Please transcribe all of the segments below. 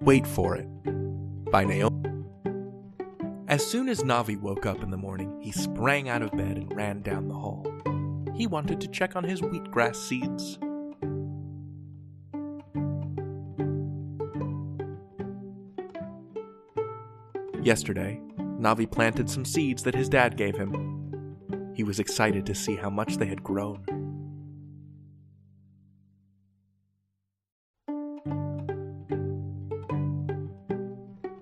Wait for It by Naomi. As soon as Navi woke up in the morning, he sprang out of bed and ran down the hall. He wanted to check on his wheatgrass seeds. Yesterday, Navi planted some seeds that his dad gave him. He was excited to see how much they had grown.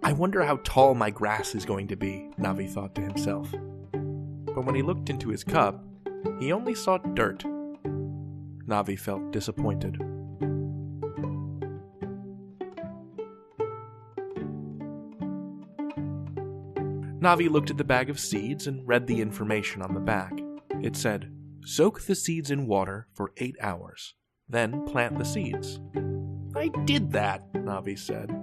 I wonder how tall my grass is going to be, Navi thought to himself. But when he looked into his cup, he only saw dirt. Navi felt disappointed. Navi looked at the bag of seeds and read the information on the back. It said, "Soak the seeds in water for 8 hours, then plant the seeds." "I did that," Navi said.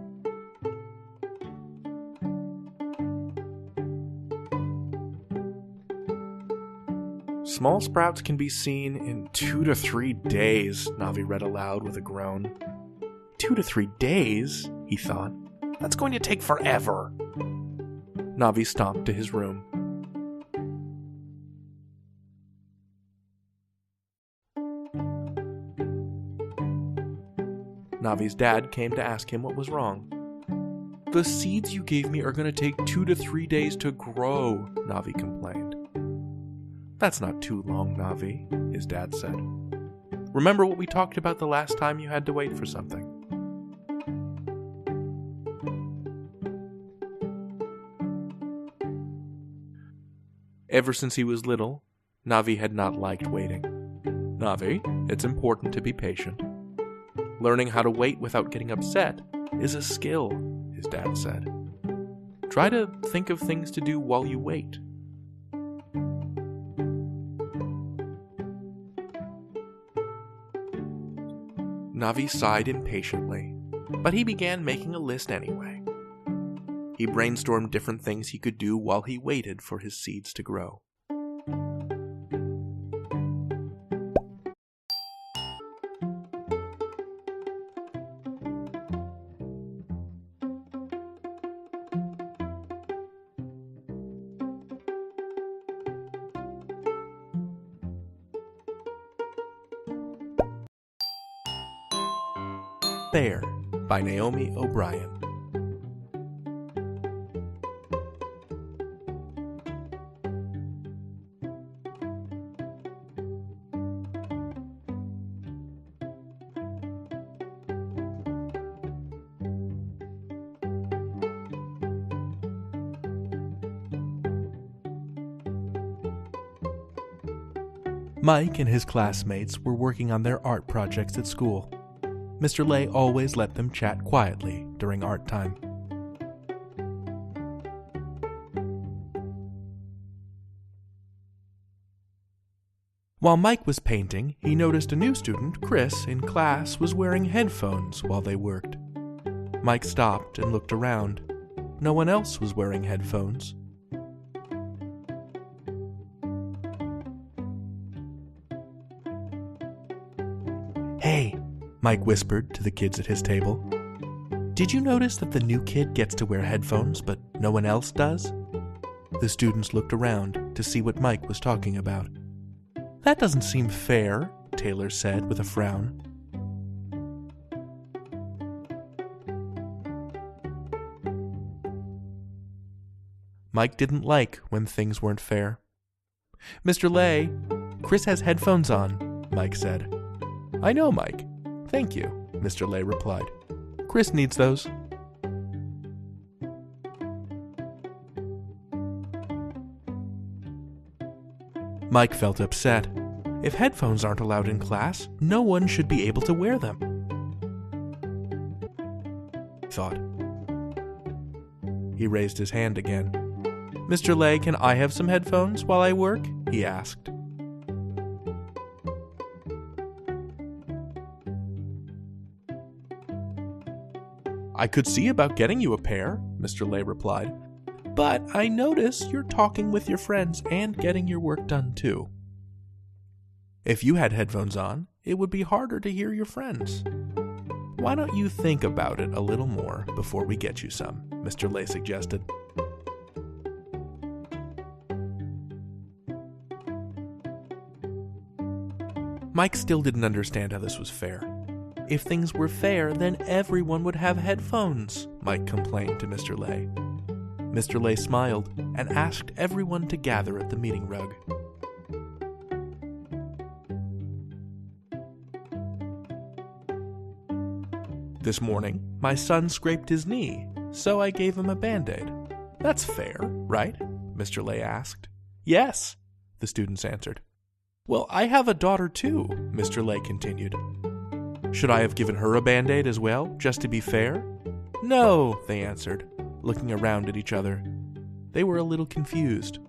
"Small sprouts can be seen in 2 to 3 days, Navi read aloud with a groan. 2 to 3 days, he thought. That's going to take forever. Navi stomped to his room. Navi's dad came to ask him what was wrong. "The seeds you gave me are going to take 2 to 3 days to grow," Navi complained. "That's not too long, Navi," his dad said. "Remember what we talked about the last time you had to wait for something?" Ever since he was little, Navi had not liked waiting. "Navi, it's important to be patient. Learning how to wait without getting upset is a skill," his dad said. "Try to think of things to do while you wait." Navi sighed impatiently, but he began making a list anyway. He brainstormed different things he could do while he waited for his seeds to grow. There by Naomi O'Brien. Mike and his classmates were working on their art projects at school. Mr. Lay always let them chat quietly during art time. While Mike was painting, he noticed a new student, Chris, in class was wearing headphones while they worked. Mike stopped and looked around. No one else was wearing headphones. "Hey," Mike whispered to the kids at his table. "Did you notice that the new kid gets to wear headphones, but no one else does?" The students looked around to see what Mike was talking about. "That doesn't seem fair," Taylor said with a frown. Mike didn't like when things weren't fair. "Mr. Lay, Chris has headphones on," Mike said. "I know, Mike. Thank you," Mr. Lay replied. "Chris needs those." Mike felt upset. If headphones aren't allowed in class, no one should be able to wear them. Thought. He raised his hand again. "Mr. Lay, can I have some headphones while I work?" he asked. "I could see about getting you a pair," Mr. Lay replied. "But I notice you're talking with your friends and getting your work done too. If you had headphones on, it would be harder to hear your friends." Why don't you think about it a little more before we get you some, Mr. Lay suggested. Mike still didn't understand how this was fair. If things were fair, then everyone would have headphones, Mike complained to Mr. Lay. Mr. Lay smiled and asked everyone to gather at the meeting rug. This morning, my son scraped his knee, so I gave him a Band-Aid. That's fair, right? Mr. Lay asked. Yes, the students answered. Well, I have a daughter too, Mr. Lay continued. Should I have given her a Band-Aid as well, just to be fair? No, they answered, looking around at each other. They were a little confused.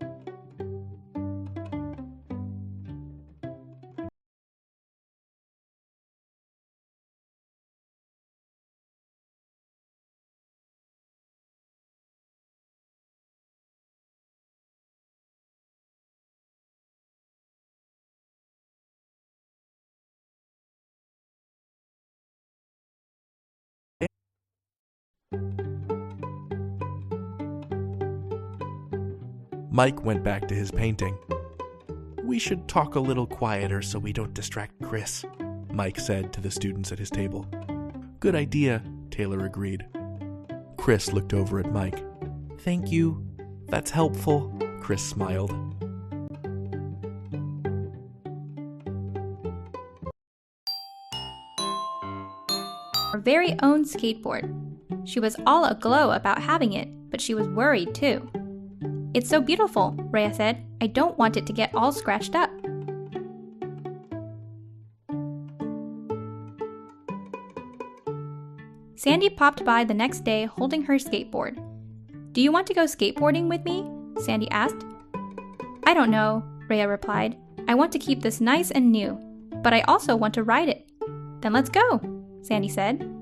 Mike went back to his painting. We should talk a little quieter so we don't distract Chris, Mike said to the students at his table. Good idea, Taylor agreed. Chris looked over at Mike. Thank you. That's helpful, Chris smiled. Her very own skateboard. She was all aglow about having it, but she was worried too. It's so beautiful, Rhea said. I don't want it to get all scratched up. Sandy popped by the next day holding her skateboard. Do you want to go skateboarding with me? Sandy asked. I don't know, Rhea replied. I want to keep this nice and new, but I also want to ride it. Then let's go, Sandy said.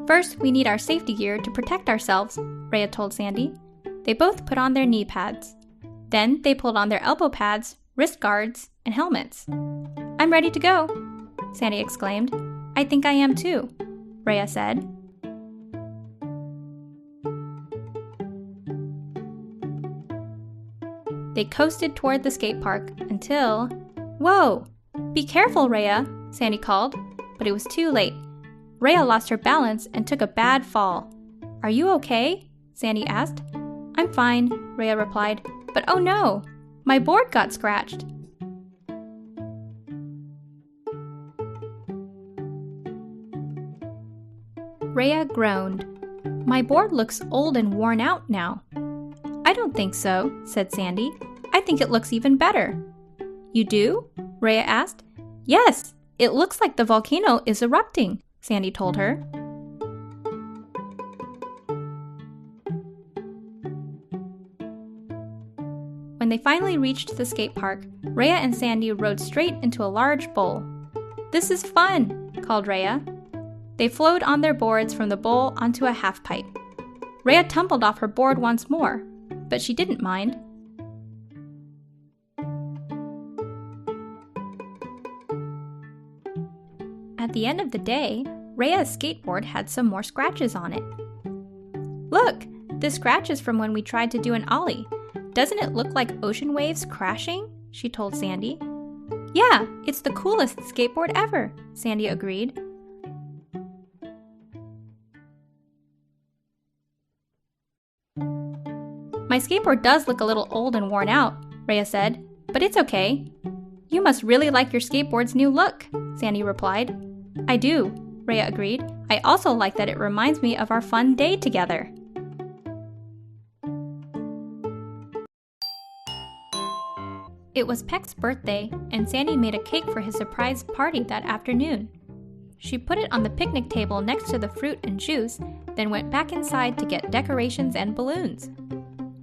First, we need our safety gear to protect ourselves, Rhea told Sandy. They both put on their knee pads. Then they pulled on their elbow pads, wrist guards, and helmets. I'm ready to go, Sandy exclaimed. I think I am too, Rhea said. They coasted toward the skate park until... Whoa! Be careful, Rhea, Sandy called, but it was too late. Rhea lost her balance and took a bad fall. Are you okay? Sandy asked. I'm fine, Rhea replied, but oh no, my board got scratched. Rhea groaned. My board looks old and worn out now. I don't think so, said Sandy. I think it looks even better. You do? Rhea asked. Yes, it looks like the volcano is erupting, Sandy told her. When they finally reached the skate park, Rhea and Sandy rode straight into a large bowl. This is fun, called Rhea. They flowed on their boards from the bowl onto a half pipe. Rhea tumbled off her board once more, but she didn't mind. At the end of the day, Rhea's skateboard had some more scratches on it. Look, the scratch is from when we tried to do an ollie. Doesn't it look like ocean waves crashing? She told Sandy. Yeah, it's the coolest skateboard ever, Sandy agreed. My skateboard does look a little old and worn out, Rhea said, but it's okay. You must really like your skateboard's new look, Sandy replied. I do, Rhea agreed. I also like that it reminds me of our fun day together. It was Peck's birthday, and Sandy made a cake for his surprise party that afternoon. She put it on the picnic table next to the fruit and juice, then went back inside to get decorations and balloons.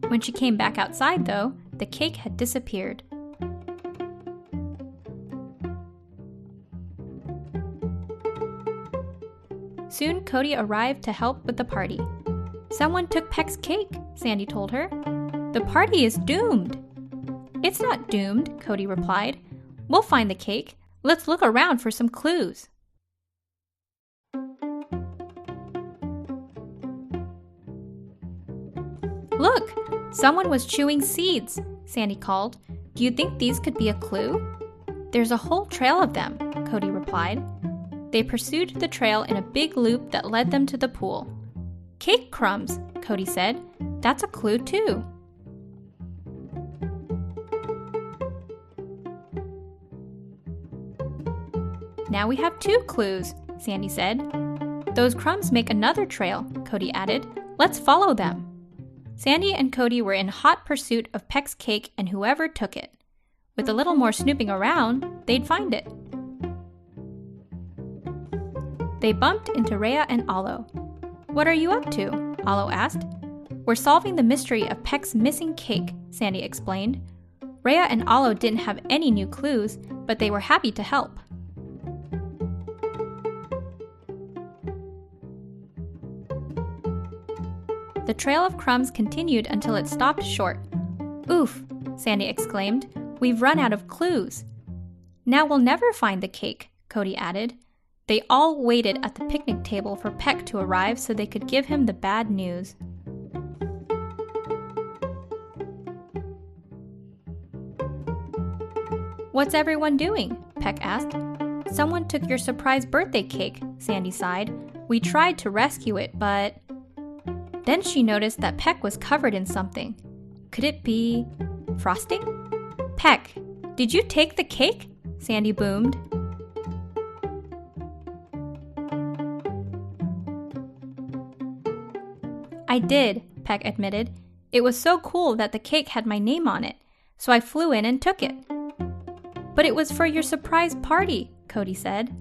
When she came back outside, though, the cake had disappeared. Soon Cody arrived to help with the party. Someone took Peck's cake, Sandy told her. The party is doomed. It's not doomed, Cody replied. We'll find the cake. Let's look around for some clues. Look, someone was chewing seeds, Sandy called. Do you think these could be a clue? There's a whole trail of them, Cody replied. They pursued the trail in a big loop that led them to the pool. Cake crumbs, Cody said. That's a clue too. Now we have 2 clues, Sandy said. Those crumbs make another trail, Cody added. Let's follow them. Sandy and Cody were in hot pursuit of Peck's cake and whoever took it. With a little more snooping around, they'd find it. They bumped into Rhea and Alo. What are you up to? Alo asked. We're solving the mystery of Peck's missing cake, Sandy explained. Rhea and Alo didn't have any new clues, but they were happy to help. The trail of crumbs continued until it stopped short. Oof, Sandy exclaimed. We've run out of clues. Now we'll never find the cake, Cody added. They all waited at the picnic table for Peck to arrive so they could give him the bad news. What's everyone doing? Peck asked. Someone took your surprise birthday cake, Sandy sighed. We tried to rescue it, but... Then she noticed that Peck was covered in something. Could it be frosting? Peck, did you take the cake? Sandy boomed. I did, Peck admitted. It was so cool that the cake had my name on it, so I flew in and took it. But it was for your surprise party, Cody said.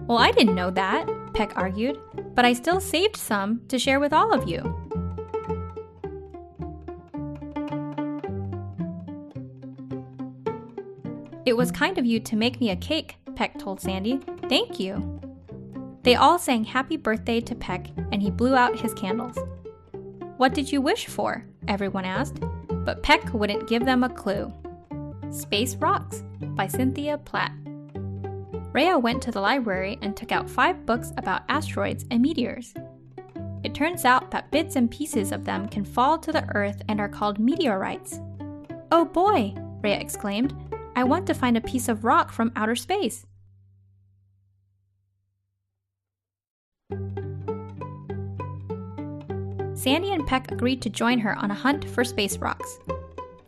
Well, I didn't know that, Peck argued, but I still saved some to share with all of you. It was kind of you to make me a cake, Peck told Sandy. Thank you. They all sang happy birthday to Peck, and he blew out his candles. What did you wish for? Everyone asked, but Peck wouldn't give them a clue. Space Rocks by Cynthia Platt. Rhea went to the library and took out 5 books about asteroids and meteors. It turns out that bits and pieces of them can fall to the Earth and are called meteorites. Oh boy, Rhea exclaimed. I want to find a piece of rock from outer space. Sandy and Peck agreed to join her on a hunt for space rocks.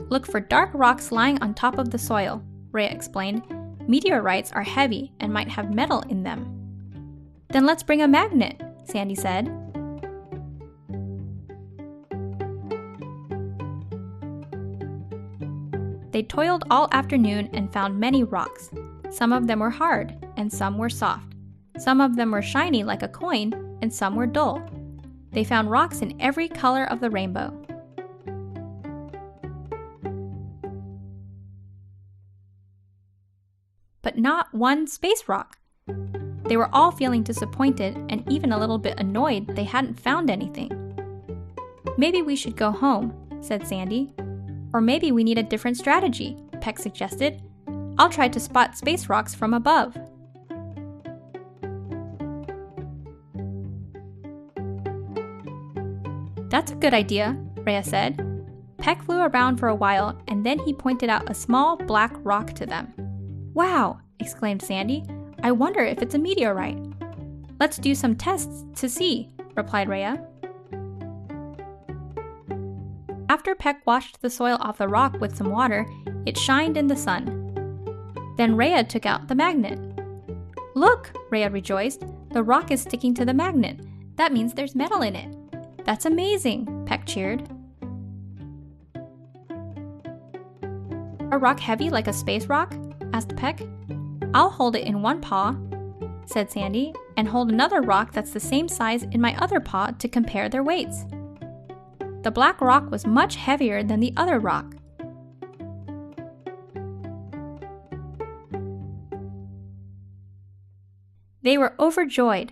Look for dark rocks lying on top of the soil, Rhea explained. Meteorites are heavy and might have metal in them. Then let's bring a magnet, Sandy said. They toiled all afternoon and found many rocks. Some of them were hard, and some were soft. Some of them were shiny like a coin, and some were dull. They found rocks in every color of the rainbow. But not one space rock. They were all feeling disappointed and even a little bit annoyed they hadn't found anything. Maybe we should go home, said Sandy. Or maybe we need a different strategy, Peck suggested. I'll try to spot space rocks from above. That's a good idea, Rhea said. Peck flew around for a while and then he pointed out a small black rock to them. Wow, exclaimed Sandy. I wonder if it's a meteorite. Let's do some tests to see, replied Rhea. After Peck washed the soil off the rock with some water, it shined in the sun. Then Rhea took out the magnet. Look, Rhea rejoiced. The rock is sticking to the magnet. That means there's metal in it. That's amazing, Peck cheered. A rock heavy like a space rock? Asked Peck. I'll hold it in one paw, said Sandy, and hold another rock that's the same size in my other paw to compare their weights. The black rock was much heavier than the other rock. They were overjoyed.